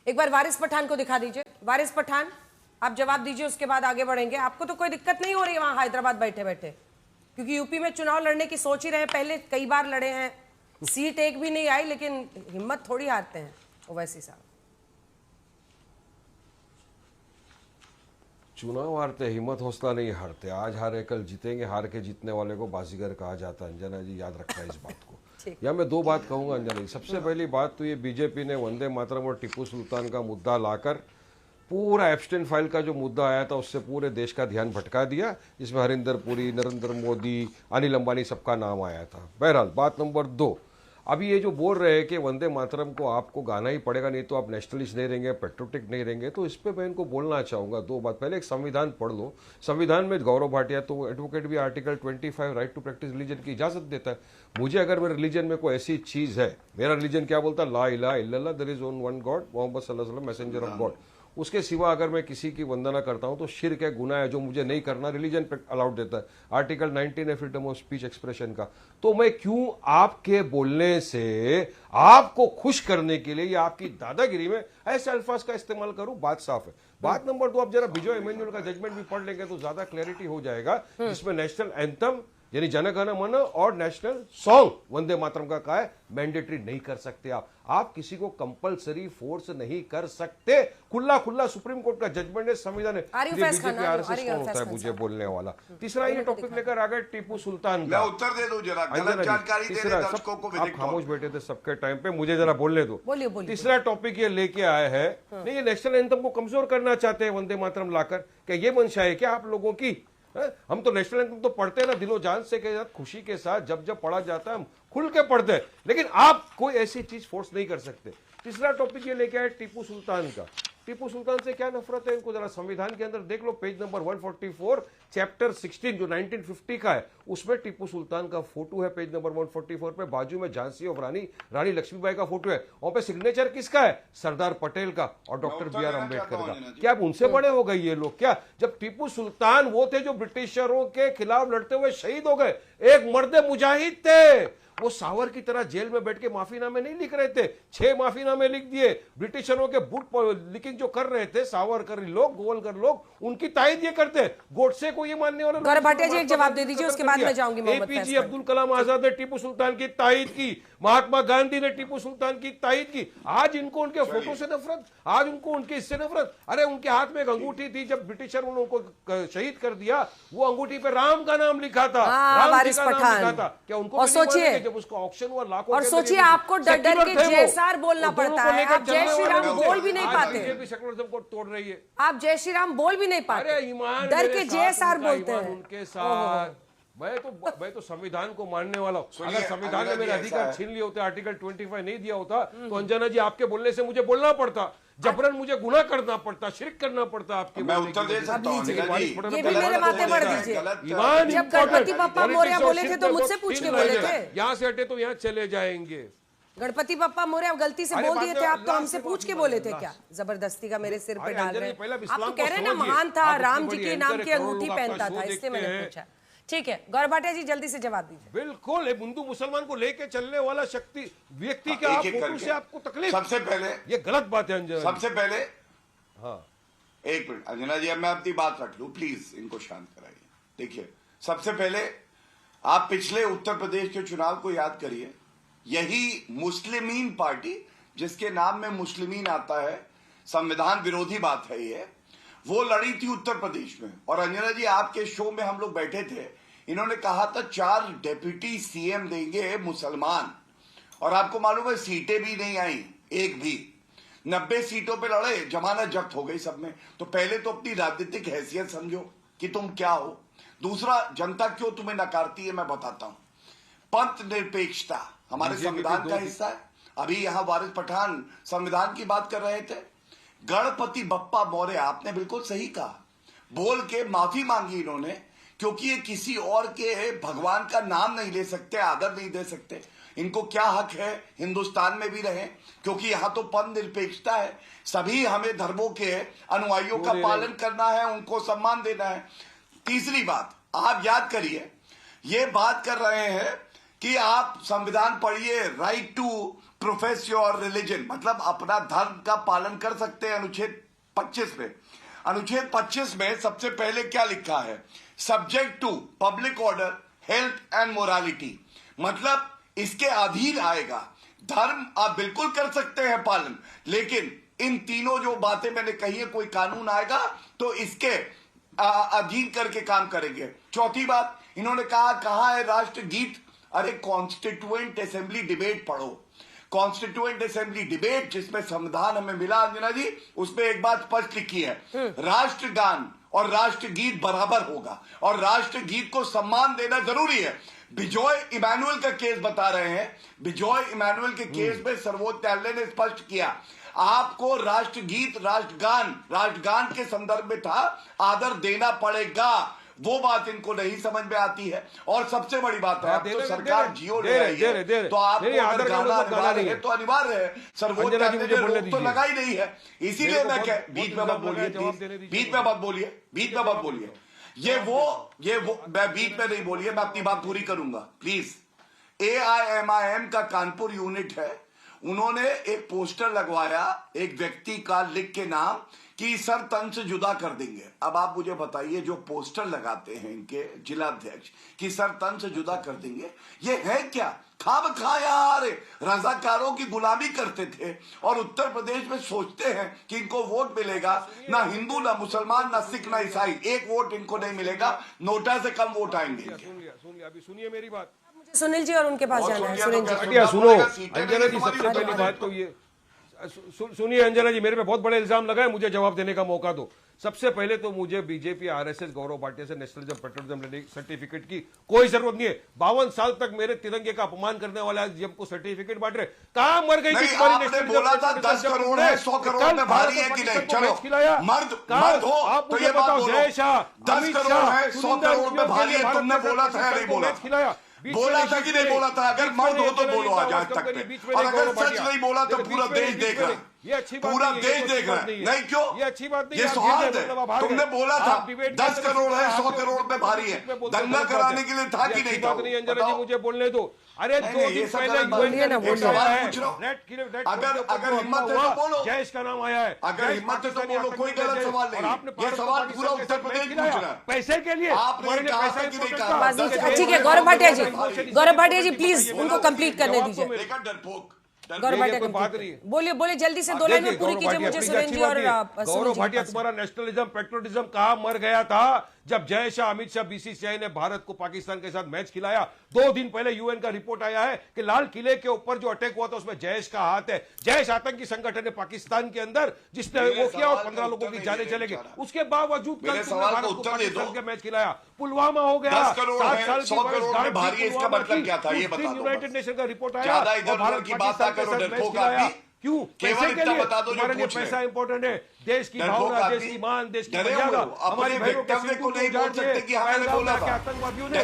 एक बार वारिस पठान को दिखा दीजिए। वारिस पठान, आप जवाब दीजिए, उसके बाद आगे बढ़ेंगे। आपको तो कोई दिक्कत नहीं हो रही वहां हैदराबाद बैठे बैठे, क्योंकि यूपी में चुनाव लड़ने की सोच ही रहे हैं, पहले कई बार लड़े हैं, सीट एक भी नहीं आई, लेकिन हिम्मत थोड़ी हारते हैं ओवैसी साहब। चुनाव हारते, हिम्मत हौसला नहीं हारते। आज हारे कल जीतेंगे, हार के जीतने वाले को बाजीगर कहा जाता है। अंजना जी याद रखना इस बात को। या मैं दो बात कहूंगा अंजना जी। सबसे पहली बात तो ये बीजेपी ने वंदे मातरम और टीपू सुल्तान का मुद्दा लाकर पूरा एप्स्टेन फाइल का जो मुद्दा आया था उससे पूरे देश का ध्यान भटका दिया, जिसमें हरिंदर पुरी, नरेंद्र मोदी, अनिल अंबानी सबका नाम आया था। बहरहाल बात नंबर 2, अभी ये जो बोल रहे हैं कि वंदे मातरम को आपको गाना ही पड़ेगा, नहीं तो आप नेशनलिस्ट नहीं रहेंगे, पेट्रोटिक नहीं रहेंगे, तो इस पे मैं इनको बोलना चाहूँगा दो बात। पहले एक संविधान पढ़ लो। संविधान में गौरव भाटिया तो एडवोकेट भी article 25 right to practice religion की इजाजत देता है। मुझे अगर मेरे रिलीजन में कोई ऐसी चीज़ है, मेरा रिलीजन क्या बोलता है, ला इलाहा इल्लल्लाह, there is only one God, Muhammad सल्लल्लाहु अलैहि वसल्लम मैसेंजर ऑफ गॉड, उसके सिवा अगर मैं किसी की वंदना करता हूं तो शिर्क है, गुनाह है, जो मुझे नहीं करना रिलीजन पे अलाउड देता है। आर्टिकल 19 है फ्रीडम ऑफ स्पीच एक्सप्रेशन का। तो मैं क्यों आपके बोलने से, आपको खुश करने के लिए या आपकी दादागिरी में ऐसे अल्फाज का इस्तेमाल करूं? बात साफ है। बात नंबर 2, आप जरा बिजॉय इमैनुअल का जजमेंट भी पढ़ लेंगे तो ज्यादा क्लैरिटी हो जाएगा, जिसमें नेशनल एंथम यानी जन गण मन और नेशनल सॉन्ग वंदे मातरम का कहा है मैंडेटरी नहीं कर सकते। आप किसी को कंपलसरी फोर्स नहीं कर सकते। खुला खुला सुप्रीम कोर्ट का जजमेंट है, संविधान है। बीजेपी आरएसएस कौन होता है मुझे बोलने वाला? तीसरा ये टॉपिक लेकर आ गए टीपू सुल्तान का। मैं उत्तर दे दूं जरा, गलत जानकारी दे रहे दर्शकों को। आप खामोश बैठे थे सबके टाइम पे, मुझे जरा बोलने दो। तीसरा टॉपिक ये लेके आए हैं, नहीं ये नेशनल एंथम को कमजोर करना चाहते हैं वंदे मातरम लाकर। क्या ये मंशा है क्या आप लोगों की? हम तो नेशनल एंथम तो पढ़ते हैं ना दिलो जान से के साथ, खुशी के साथ, जब जब पढ़ा जाता है हम खुल के पढ़ते हैं, लेकिन आप कोई ऐसी चीज फोर्स नहीं कर सकते। तीसरा टॉपिक ये लेके आए टीपू सुल्तान का। टीपू सुल्तान से क्या नफरत है इनको? जरा संविधान के अंदर देख लो, पेज नंबर 144 चैप्टर 16 जो 1950 का है, उसमें टीपू सुल्तान का फोटो है। पेज नंबर 144 पे बाजू में झांसी ऑफ रानी लक्ष्मीबाई का फोटो है, और पे सिग्नेचर किसका है? सरदार पटेल का और डॉक्टर बी आर अम्बेडकर का। क्या अब उनसे बड़े हो गए ये लोग? क्या जब टीपू सुल्तान वो थे जो ब्रिटिशरों के खिलाफ लड़ते हुए शहीद हो गए, एक मर्द मुजाहिद थे, वो सावर की तरह जेल में बैठ के माफीनामे नहीं लिख रहे थे, 6 माफीनामे लिख दिए। ब्रिटिशरों के बुट लिखिंग जो कर रहे थे सावरकर लोग, गोवलकर लोग, उनकी तायद ये करते हैं। गोडसे को ये मानने वाले गौरव भाटिया जी एक जवाब दे दीजिए, उसके बाद मैं जाऊंगी। एपीजे अब्दुल कलाम आजाद ने टीपू सुल्तान की तायद की, महात्मा गांधी ने टीपू सुल्तान की तायद की। आज इनको उनके फोटो से नफरत, आज उनको उनके इससे नफरत। अरे उनके हाथ में एक अंगूठी थी, जब ब्रिटिशरों ने उनको शहीद कर दिया, वो अंगूठी पे राम का नाम लिखा था, राम जी का नाम लिखा था। क्या उनको सोचिए जब उसको ऑक्शन हुआ लाखों, और सोचिए आपको डर डर के जयसार बोलना पड़ता है, आप जय श्री राम बोल भी नहीं पाते। बीजेपी सेकुलरिज्म को तोड़ रही है, आप जय श्री राम बोल भी नहीं पाते। अरे ईमान डर के जयसार बोलते हैं उनके साथ। मैं तो संविधान को मानने वाला हूं। अगर संविधान ने मेरे अधिकार छीन लिए होते, आर्टिकल 25 नहीं दिया होता, तो अंजना जी आपके बोलने से मुझे बोलना पड़ता, जबरन मुझे गुनाह करना पड़ता, शिरक करना पड़ता आपके। मैं उत्तर दे सकता हूं। ये भी मेरे माथे पढ़ दीजिए। जब गणपति बप्पा मौर्य बोले थे तो मुझसे पूछ के बोले थे, यहाँ से हटे तो यहाँ चले जाएंगे। गणपति बप्पा मौर्य गलती से बोल दिए थे, आप तो हमसे पूछ के बोले थे क्या? जबरदस्ती का मेरे सिर पे डाल रहे हैं। आप तो कह रहे हैं ना महान था, राम जी के नाम की अंगूठी पहनता था, इसलिए मैंने पूछा। ठीक है गौरव भाटिया जी जल्दी से जवाब दीजिए। बिल्कुल, हिंदू मुसलमान को लेके चलने वाला शक्ति व्यक्ति का आप फोटो से आपको तकलीफ। सबसे पहले ये गलत बात है अंजना। सबसे पहले हाँ एक मिनट अंजना जी, मैं अपनी बात रख लूं, प्लीज इनको शांत कराइए। देखिए सबसे पहले आप पिछले उत्तर प्रदेश के चुनाव को याद करिए। यही मुस्लिमीन पार्टी, जिसके नाम में मुस्लिमीन आता है, संविधान विरोधी बात है ये, वो लड़ी थी उत्तर प्रदेश में। और अंजना जी आपके शो में हम लोग बैठे थे, इन्होंने कहा था 4 डेप्यूटी सीएम देंगे मुसलमान, और आपको मालूम है सीटें भी नहीं आई, एक भी। 90 सीटों पे लड़े, जमानत जब्त हो गई सब में। तो पहले तो अपनी राजनीतिक हैसियत समझो कि तुम क्या हो। दूसरा, जनता क्यों तुम्हें नकारती है मैं बताता हूं। पंथ निरपेक्षता हमारे संविधान का हिस्सा है। अभी यहां वारिस पठान संविधान की बात कर रहे थे। गणपति बप्पा मौर्य, आपने बिल्कुल सही कहा, बोल के माफी मांगी इन्होंने, क्योंकि ये किसी और के भगवान का नाम नहीं ले सकते, आदर नहीं दे सकते। इनको क्या हक है हिंदुस्तान में भी रहे, क्योंकि यहां तो पंथ निरपेक्षता है। सभी हमें धर्मों के अनुयायियों का पालन करना है, उनको सम्मान देना है। तीसरी बात, आप याद करिए, ये बात कर रहे हैं कि आप संविधान पढ़िए, right to profess your religion, मतलब अपना धर्म का पालन कर सकते हैं। अनुच्छेद 25 में, अनुच्छेद 25 में सबसे पहले क्या लिखा है? Subject to public order, health and morality, मतलब इसके अधीन आएगा। धर्म आप बिल्कुल कर सकते हैं पालन, लेकिन इन तीनों जो बातें मैंने कही है, कोई कानून आएगा तो इसके अधीन करके काम करेंगे। चौथी बात इन्होंने कहा है राष्ट्रगीत। अरे कॉन्स्टिट्यूएंट असेंबली डिबेट पढ़ो, कॉन्स्टिट्यूएंट असेंबली डिबेट जिसमें संविधान हमें मिला अंजना जी, उसमें एक बात स्पष्ट लिखी है, राष्ट्रगान और राष्ट्रगीत बराबर होगा और राष्ट्रगीत को सम्मान देना जरूरी है। बिजॉय इमैनुअल का केस बता रहे हैं, बिजॉय इमैनुअल के केस में सर्वोच्च न्यायालय ने स्पष्ट किया, आपको राष्ट्रगीत राष्ट्रगान के संदर्भ में था, आदर देना पड़ेगा। वो बात इनको नहीं समझ में आती है। और सबसे बड़ी बात है, अब तो सरकार जियो ले रही है, तो आपको अगर गाना अनिवार्य है तो अनिवार्य है। सर्वोच्च न्यायालय ने रोक तो लगाई नहीं है, इसीलिए मैं कह, बीच में मत बोलिए, बीच में मत बोलिए, बीच में मत बोलिए। ये वो मैं बीच में नहीं बोलिए, मैं अपनी बात पूरी करूंगा प्लीज। AIMIM का कानपुर यूनिट है, उन्होंने एक पोस्टर लगवाया एक व्यक्ति का लिख के नाम कि सर तन से जुदा कर देंगे। अब आप मुझे बताइए, जो पोस्टर लगाते हैं इनके जिलाध्यक्ष कि सर तन से जुदा कर देंगे, ये है क्या? खामखा यार रजाकारों की गुलामी करते थे और उत्तर प्रदेश में सोचते हैं कि इनको वोट मिलेगा। ना हिंदू, ना मुसलमान, ना सिख, ना ईसाई, एक वोट इनको नहीं मिलेगा, नोटा से कम वोट आएंगे। अभी सुनिए मेरी बात, सुनील जी और उनके पास जाना है। सुनील जी सुनो, अंजना जी सबसे पहली बात तो ये सुनिए, अंजना जी मेरे पे बहुत बड़े इल्जाम लगाए, मुझे जवाब देने का मौका दो। सबसे पहले तो मुझे बीजेपी RSS गौरव भाटिया से नेशनलिज्म पेट्रियटिज्म लेने सर्टिफिकेट की कोई जरूरत नहीं है। 52 साल तक मेरे तिरंगे का अपमान करने वाला जब को सर्टिफिकेट बांट रहे, कहाँ मर गई थी तुम्हारी नेशनलिज्म? बोला था 10 करोड़ है, 100 करोड़ में भारी है कि नहीं? चलो मर्द हो तो ये बात बोलो, 10 करोड़ है, 100 करोड़ में भारी है, तुमने बोला था नहीं बोला? बोला था कि नहीं बोला था? अगर मर्द हो तो बोलो आज तक पे, और अगर सच नहीं बोला तो पूरा देश देख रहा है, पूरा देश देख रहा है। नहीं क्यों? ये अच्छी बात नहीं, ये सौहार्द है। तुमने बोला था 10 करोड़ है, 100 करोड़ में भारी है, दंगा कराने के लिए था कि नहीं था? अंजना जी मुझे बोलने दो। अरे 2 दिन पहले अगर हिम्मत है तो बोलो, जैश का नाम आया है, अगर हिम्मत है तो बोलो, कोई गलत सवाल नहीं। ये सवाल पूरा उत्तर प्रदेश पूछ रहा है, पैसे के लिए आपने कहा था कि नहीं कहा? ठीक है गौरव भाटिया जी प्लीज उनको कंप्लीट करने दीजिए। डरपोक गौरव भाटिया बात नहीं है, बोलिए जल्दी से 2 लाइन में पूरी कीजिए मुझे सुरेंद्र जी और गौरव भाटिया। तुम्हारा नेशनलिज्म पेट्रियटिज्म कहां मर गया था जब जय शाह, अमित शाह, BCCI ने भारत को पाकिस्तान के साथ मैच खिलाया? 2 दिन पहले UN का रिपोर्ट आया है कि लाल किले के ऊपर जो अटैक हुआ था उसमें जैश का हाथ है। जैश आतंकी संगठन है पाकिस्तान के अंदर जिसने वो किया और 15 लोगों की जाने चले गए। उसके बावजूद कल तुमने भारत को पाकिस्तान के मैच खिलाया। पुलवामा हो गया, 7 साल की यूनाइटेड नेशन का रिपोर्ट आया और भारत पाकिस्तान के साथ मैच खिलाया। क्यों? पैसे के लिए? तुम्हारे लिए पैसा इंपॉर्टेंट है, देश की भावना, देश की मान, देश की मर्यादा, हमारी बहनों के सिर को नहीं उजाड़ दिए आतंकवादियों ने।